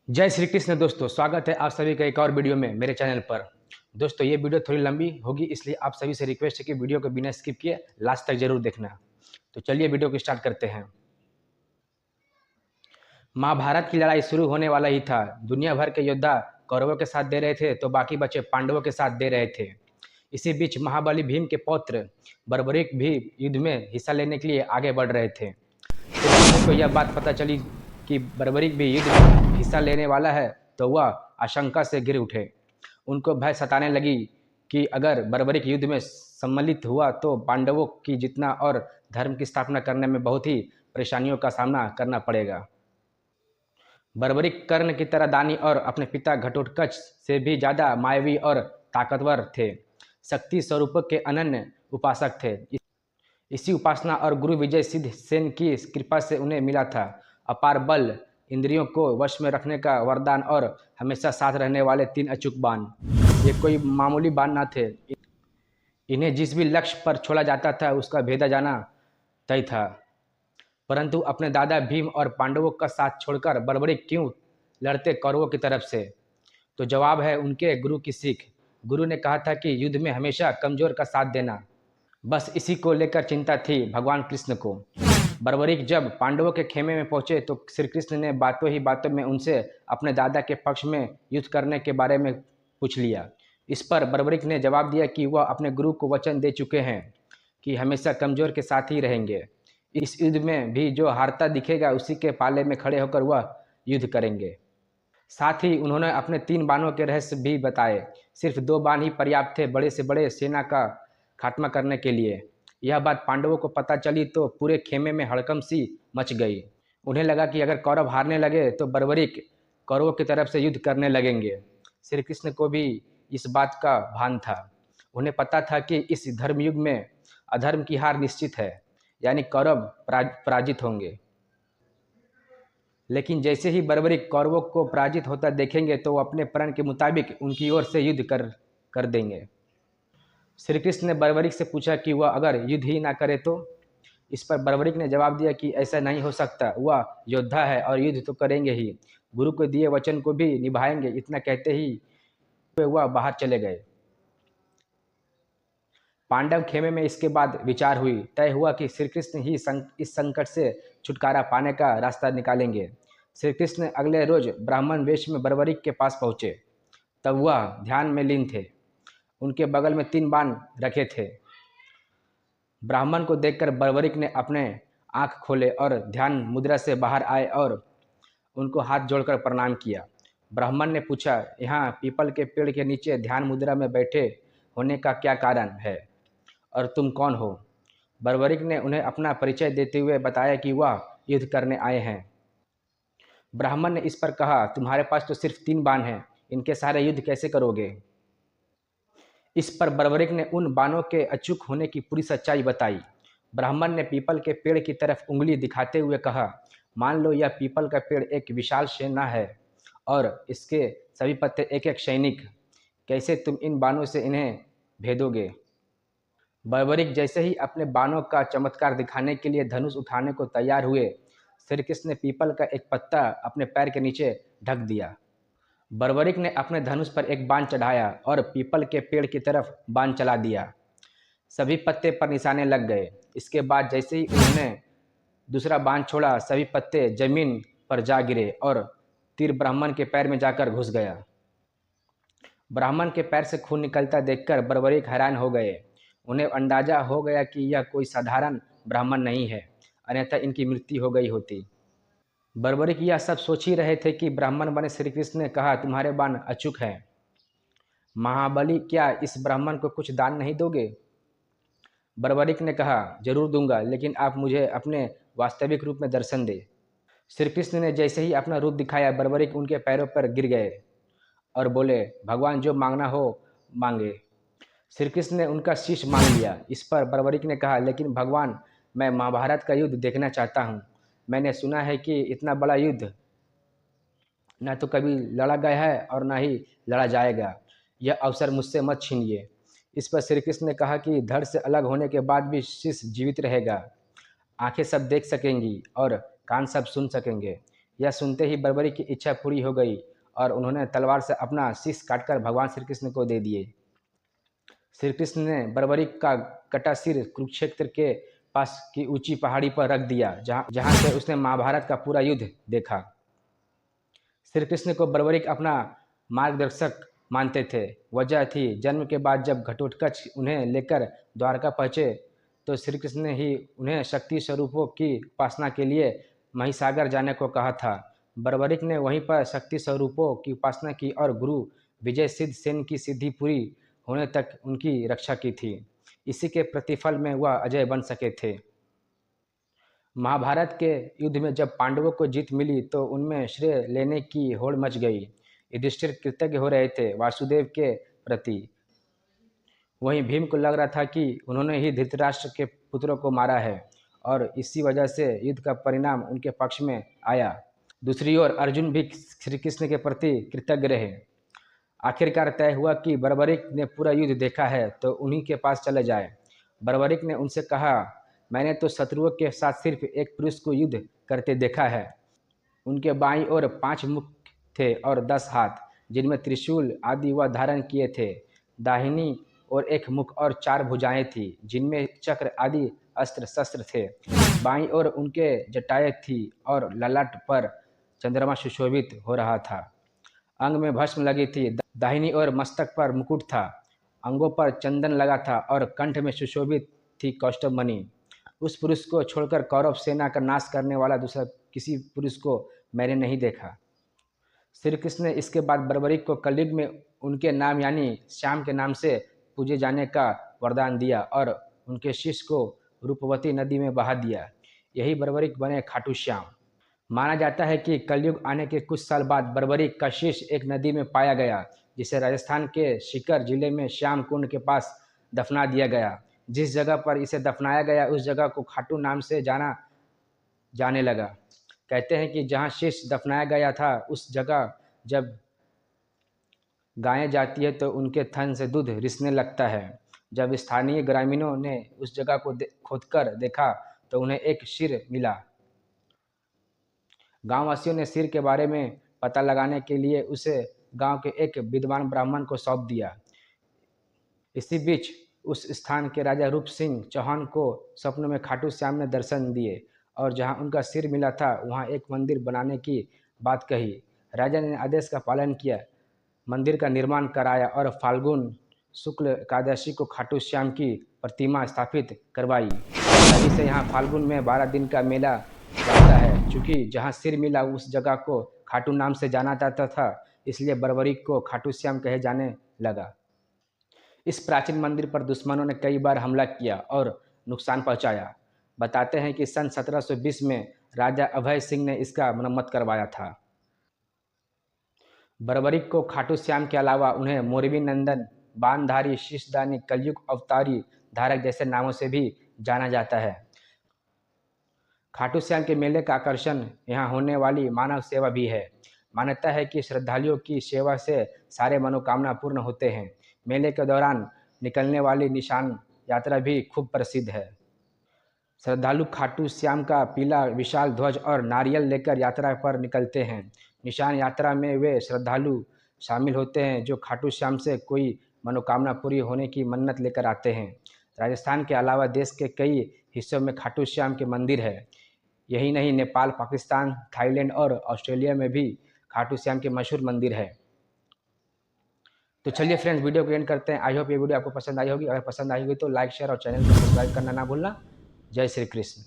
जय श्री कृष्ण दोस्तों, स्वागत है आप सभी का एक और वीडियो में मेरे चैनल पर। दोस्तों ये वीडियो थोड़ी लंबी होगी, इसलिए आप सभी से रिक्वेस्ट है कि वीडियो को बिना स्किप किए लास्ट तक जरूर देखना। तो चलिए वीडियो को स्टार्ट करते हैं। महाभारत की लड़ाई शुरू होने वाला ही था। दुनिया भर के योद्धा कौरवों के साथ दे रहे थे तो बाकी बचे पांडवों के साथ दे रहे थे। इसी बीच महाबली भीम के पौत्र बर्बरीक भी युद्ध में हिस्सा लेने के लिए आगे बढ़ रहे थे। श्री को यह बात पता चली कि बर्बरीक भी युद्ध में हिस्सा लेने वाला है तो वह आशंका से गिर उठे। उनको भय सताने लगी कि अगर बर्बरीक युद्ध में सम्मिलित हुआ तो पांडवों की जीतना और धर्म की स्थापना करने में बहुत ही परेशानियों का सामना करना पड़ेगा। बर्बरीक कर्ण की तरह दानी और अपने पिता घटोत्कच से भी ज़्यादा मायावी और ताकतवर थे। शक्ति स्वरूप के अनन्य उपासक थे। इसी उपासना और गुरु विजय सिद्ध सेन की कृपा से उन्हें मिला था अपार बल, इंद्रियों को वश में रखने का वरदान और हमेशा साथ रहने वाले 3 अचूक बाण। ये कोई मामूली बाण न थे। इन्हें जिस भी लक्ष्य पर छोड़ा जाता था उसका भेदा जाना तय था। परंतु अपने दादा भीम और पांडवों का साथ छोड़कर बर्बरीक क्यों लड़ते कौरवों की तरफ से? तो जवाब है उनके गुरु की सीख। गुरु ने कहा था कि युद्ध में हमेशा कमजोर का साथ देना। बस इसी को लेकर चिंता थी भगवान कृष्ण को। बर्बरीक जब पांडवों के खेमे में पहुंचे तो श्री कृष्ण ने बातों ही बातों में उनसे अपने दादा के पक्ष में युद्ध करने के बारे में पूछ लिया। इस पर बर्बरीक ने जवाब दिया कि वह अपने गुरु को वचन दे चुके हैं कि हमेशा कमजोर के साथ ही रहेंगे। इस युद्ध में भी जो हारता दिखेगा उसी के पाले में खड़े होकर वह युद्ध करेंगे। साथ ही उन्होंने अपने 3 बाणों के रहस्य भी बताए। सिर्फ 2 बाण ही पर्याप्त थे बड़े से बड़े सेना का खात्मा करने के लिए। यह बात पांडवों को पता चली तो पूरे खेमे में हड़कंप सी मच गई। उन्हें लगा कि अगर कौरव हारने लगे तो बर्बरीक कौरवों की तरफ से युद्ध करने लगेंगे। श्री कृष्ण को भी इस बात का भान था। उन्हें पता था कि इस धर्मयुग में अधर्म की हार निश्चित है, यानी कौरव पराजित होंगे। लेकिन जैसे ही बर्बरीक कौरवों को पराजित होता देखेंगे तो वो अपने प्रण के मुताबिक उनकी ओर से युद्ध कर देंगे। श्री कृष्ण ने बर्बरीक से पूछा कि वह अगर युद्ध ही ना करे तो? इस पर बर्बरीक ने जवाब दिया कि ऐसा नहीं हो सकता, वह योद्धा है और युद्ध तो करेंगे ही, गुरु को दिए वचन को भी निभाएंगे। इतना कहते ही वह बाहर चले गए। पांडव खेमे में इसके बाद विचार हुई। तय हुआ कि श्री कृष्ण ही इस संकट से छुटकारा पाने का रास्ता निकालेंगे। श्री कृष्ण अगले रोज ब्राह्मण वेश में बर्बरीक के पास पहुंचे। तब वह ध्यान में लीन थे। उनके बगल में 3 बाण रखे थे। ब्राह्मण को देखकर बर्बरीक ने अपने आंख खोले और ध्यान मुद्रा से बाहर आए और उनको हाथ जोड़कर प्रणाम किया। ब्राह्मण ने पूछा, यहाँ पीपल के पेड़ के नीचे ध्यान मुद्रा में बैठे होने का क्या कारण है और तुम कौन हो? बर्बरीक ने उन्हें अपना परिचय देते हुए बताया कि वह युद्ध करने आए हैं। ब्राह्मण ने इस पर कहा, तुम्हारे पास तो सिर्फ 3 बाण हैं, इनके सहारे युद्ध कैसे करोगे? इस पर बर्बरीक ने उन बाणों के अचूक होने की पूरी सच्चाई बताई। ब्राह्मण ने पीपल के पेड़ की तरफ उंगली दिखाते हुए कहा, मान लो यह पीपल का पेड़ एक विशाल सेना है और इसके सभी पत्ते एक एक सैनिक। कैसे तुम इन बाणों से इन्हें भेदोगे? बर्बरीक जैसे ही अपने बाणों का चमत्कार दिखाने के लिए धनुष उठाने को तैयार हुए, श्री कृष्ण ने पीपल का एक पत्ता अपने पैर के नीचे ढक दिया। बर्बरीक ने अपने धनुष पर एक बाण चढ़ाया और पीपल के पेड़ की तरफ बाण चला दिया। सभी पत्ते पर निशाने लग गए। इसके बाद जैसे ही उन्होंने दूसरा बाण छोड़ा, सभी पत्ते जमीन पर जा गिरे और तीर ब्राह्मण के पैर में जाकर घुस गया। ब्राह्मण के पैर से खून निकलता देखकर बर्बरीक हैरान हो गए। उन्हें अंदाजा हो गया कि यह कोई साधारण ब्राह्मण नहीं है, अन्यथा इनकी मृत्यु हो गई होती। बर्बरीक यह सब सोच ही रहे थे कि ब्राह्मण बने श्री कृष्ण ने कहा, तुम्हारे बाण अचूक हैं। महाबली, क्या इस ब्राह्मण को कुछ दान नहीं दोगे? बर्बरीक ने कहा, जरूर दूंगा, लेकिन आप मुझे अपने वास्तविक रूप में दर्शन दे। श्री कृष्ण ने जैसे ही अपना रूप दिखाया, बर्बरीक उनके पैरों पर गिर गए और बोले, भगवान जो मांगना हो मांगे। श्री कृष्ण ने उनका शीश मांग लिया। इस पर बर्बरीक ने कहा, लेकिन भगवान, मैं महाभारत का युद्ध देखना चाहता हूँ। मैंने सुना है कि इतना बड़ा युद्ध न तो कभी लड़ा गया है और न ही लड़ा जाएगा। यह अवसर मुझसे मत छीनिए। इस पर श्री कृष्ण ने कहा कि धड़ से अलग होने के बाद भी शिष्य जीवित रहेगा। आंखें सब देख सकेंगी और कान सब सुन सकेंगे। यह सुनते ही बर्बरी की इच्छा पूरी हो गई और उन्होंने तलवार से अपना शीश काटकर भगवान श्री कृष्ण को दे दिए। श्री कृष्ण ने बर्बरिक का कटा सिर कुरुक्षेत्र के पास की ऊंची पहाड़ी पर रख दिया, जहां से उसने महाभारत का पूरा युद्ध देखा। श्री कृष्ण को बर्बरिक अपना मार्गदर्शक मानते थे। वजह थी, जन्म के बाद जब घटोत्कच उन्हें लेकर द्वारका पहुँचे तो श्री कृष्ण ने ही उन्हें शक्ति स्वरूपों की उपासना के लिए महिसागर जाने को कहा था। बर्बरिक ने वहीं पर शक्ति स्वरूपों की उपासना की और गुरु विजय सिद्ध सेन की सिद्धि पूरी होने तक उनकी रक्षा की थी। इसी के प्रतिफल में वह अजय बन सके थे। महाभारत के युद्ध में जब पांडवों को जीत मिली तो उनमें श्रेय लेने की होड़ मच गई। युधिष्ठिर कृतज्ञ हो रहे थे वासुदेव के प्रति। वहीं भीम को लग रहा था कि उन्होंने ही धृतराष्ट्र के पुत्रों को मारा है और इसी वजह से युद्ध का परिणाम उनके पक्ष में आया। दूसरी ओर अर्जुन भी श्री कृष्ण के प्रति कृतज्ञ रहे। आखिरकार तय हुआ कि बर्बरिक ने पूरा युद्ध देखा है तो उन्हीं के पास चले जाए। बर्बरिक ने उनसे कहा, मैंने तो शत्रुओं के साथ सिर्फ एक पुरुष को युद्ध करते देखा है। उनके बाईं ओर 5 मुख थे और 10 हाथ, जिनमें त्रिशूल आदि वह धारण किए थे। दाहिनी और 1 मुख और 4 भुजाएं थी, जिनमें चक्र आदि अस्त्र शस्त्र थे। बाईं ओर उनके जटाएं थी और ललाट पर चंद्रमा सुशोभित हो रहा था। अंग में भस्म लगी थी। दाहिनी ओर मस्तक पर मुकुट था, अंगों पर चंदन लगा था और कंठ में सुशोभित थी कौस्तुभ मणि। उस पुरुष को छोड़कर कौरव सेना का नाश करने वाला दूसरा किसी पुरुष को मैंने नहीं देखा। श्री कृष्ण ने इसके बाद बर्बरिक को कलयुग में उनके नाम यानी श्याम के नाम से पूजे जाने का वरदान दिया और उनके शिष्य को रूपवती नदी में बहा दिया। यही बर्बरिक बने खाटू श्याम। माना जाता है कि कलयुग आने के कुछ साल बाद बर्बरिक का शिष्य एक नदी में पाया गया, जिसे राजस्थान के सीकर जिले में श्याम कुंड के पास दफना दिया गया। जिस जगह पर इसे दफनाया गया उस जगह को खाटू नाम से जाना जाने लगा। कहते हैं कि जहाँ शिष्य दफनाया गया था उस जगह जब गायें जाती है तो उनके थन से दूध रिसने लगता है। जब स्थानीय ग्रामीणों ने उस जगह को खोदकर देखा तो उन्हें एक सिर मिला। गांववासियों ने सिर के बारे में पता लगाने के लिए उसे गांव के एक विद्वान ब्राह्मण को सौंप दिया। इसी बीच उस स्थान के राजा रूप सिंह चौहान को स्वप्न में खाटू श्याम ने दर्शन दिए और जहां उनका सिर मिला था वहां एक मंदिर बनाने की बात कही। राजा ने आदेश का पालन किया, मंदिर का निर्माण कराया और फाल्गुन शुक्ल एकादशी को खाटू श्याम की प्रतिमा स्थापित करवाई। तभी से यहाँ फाल्गुन में 12 दिन का मेला लगता है। चूँकि जहाँ सिर मिला उस जगह को खाटू नाम से जाना जाता था, इसलिए बर्बरिक को खाटू श्याम कहे जाने लगा। इस प्राचीन मंदिर पर दुश्मनों ने कई बार हमला किया और नुकसान पहुंचाया। बताते हैं कि सन 1720 में राजा अभय सिंह ने इसका मरम्मत करवाया था। बर्बरिक को खाटू श्याम के अलावा उन्हें मोरबी नंदन, बानधारी, शीशदानी, कलयुग अवतारी, धारक जैसे नामों से भी जाना जाता है। खाटू श्याम के मेले का आकर्षण यहाँ होने वाली मानव सेवा भी है। मान्यता है कि श्रद्धालुओं की सेवा से सारे मनोकामना पूर्ण होते हैं। मेले के दौरान निकलने वाली निशान यात्रा भी खूब प्रसिद्ध है। श्रद्धालु खाटू श्याम का पीला विशाल ध्वज और नारियल लेकर यात्रा पर निकलते हैं। निशान यात्रा में वे श्रद्धालु शामिल होते हैं जो खाटू श्याम से कोई मनोकामना पूरी होने की मन्नत लेकर आते हैं। राजस्थान के अलावा देश के कई हिस्सों में खाटू श्याम के मंदिर है। यही नहीं, नेपाल, पाकिस्तान, थाईलैंड और ऑस्ट्रेलिया में भी खाटू श्याम के मशहूर मंदिर है। तो चलिए फ्रेंड्स, वीडियो को एंड करते हैं। आई होप ये वीडियो आपको पसंद आई होगी। अगर पसंद आई होगी तो लाइक, शेयर और चैनल को सब्सक्राइब करना ना भूलना। जय श्री कृष्ण।